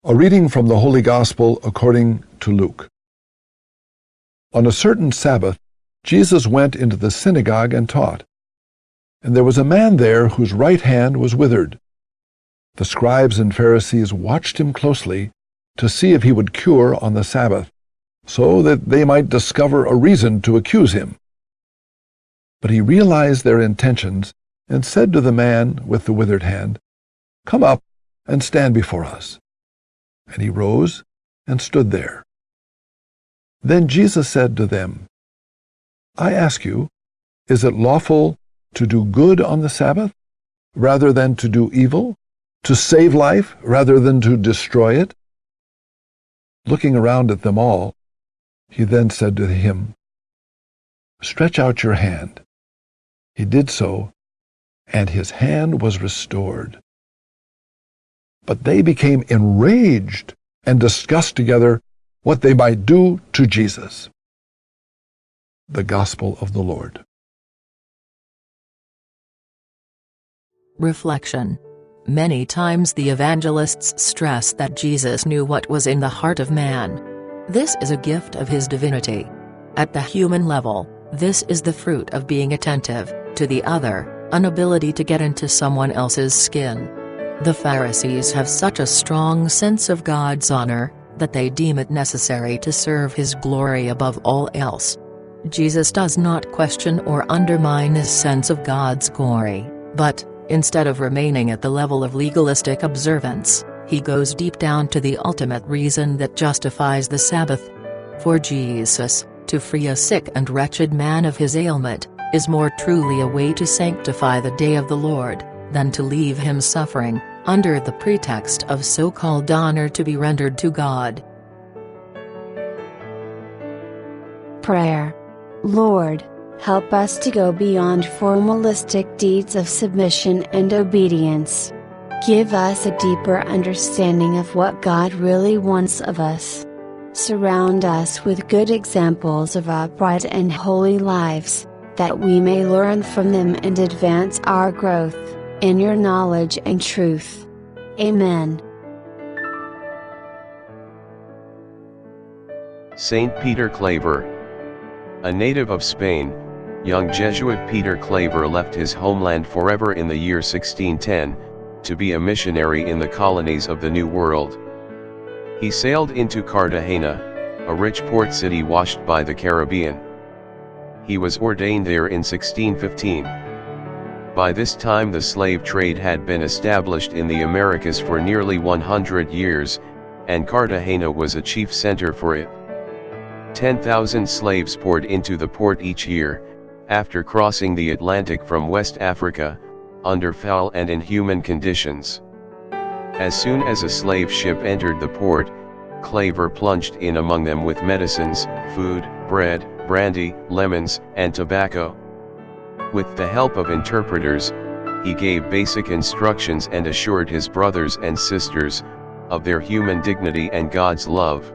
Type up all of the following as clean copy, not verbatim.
A reading from the Holy Gospel according to Luke. On a certain Sabbath, Jesus went into the synagogue and taught. And there was a man there whose right hand was withered. The scribes and Pharisees watched him closely to see if he would cure on the Sabbath, so that they might discover a reason to accuse him. But he realized their intentions and said to the man with the withered hand, "Come up and stand before us." And he rose and stood there. Then Jesus said to them, "I ask you, is it lawful to do good on the Sabbath rather than to do evil, to save life rather than to destroy it?" Looking around at them all, he then said to him, "Stretch out your hand." He did so, and his hand was restored. But they became enraged and discussed together what they might do to Jesus. The Gospel of the Lord. Reflection. Many times the evangelists stress that Jesus knew what was in the heart of man. This is a gift of his divinity. At the human level, this is the fruit of being attentive to the other, an ability to get into someone else's skin. The Pharisees have such a strong sense of God's honor, that they deem it necessary to serve his glory above all else. Jesus does not question or undermine this sense of God's glory, but, instead of remaining at the level of legalistic observance, he goes deep down to the ultimate reason that justifies the Sabbath. For Jesus, to free a sick and wretched man of his ailment, is more truly a way to sanctify the day of the Lord, than to leave him suffering, under the pretext of so-called honor to be rendered to God. Prayer. Lord, help us to go beyond formalistic deeds of submission and obedience. Give us a deeper understanding of what God really wants of us. Surround us with good examples of upright and holy lives, that we may learn from them and advance our growth in your knowledge and truth. Amen. Saint Peter Claver. A native of Spain, young Jesuit Peter Claver left his homeland forever in the year 1610, to be a missionary in the colonies of the New World. He sailed into Cartagena, a rich port city washed by the Caribbean. He was ordained there in 1615. By this time the slave trade had been established in the Americas for nearly 100 years, and Cartagena was a chief center for it. 10,000 slaves poured into the port each year, after crossing the Atlantic from West Africa, under foul and inhuman conditions. As soon as a slave ship entered the port, Claver plunged in among them with medicines, food, bread, brandy, lemons, and tobacco. With the help of interpreters, he gave basic instructions and assured his brothers and sisters of their human dignity and God's love.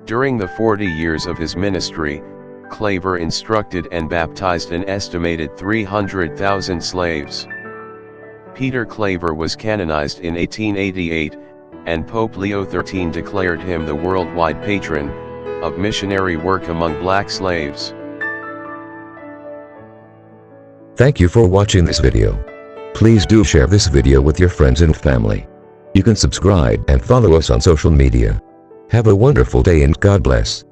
During the 40 years of his ministry, Claver instructed and baptized an estimated 300,000 slaves. Peter Claver was canonized in 1888, and Pope Leo XIII declared him the worldwide patron of missionary work among black slaves. Thank you for watching this video. Please do share this video with your friends and family. You can subscribe and follow us on social media. Have a wonderful day and God bless.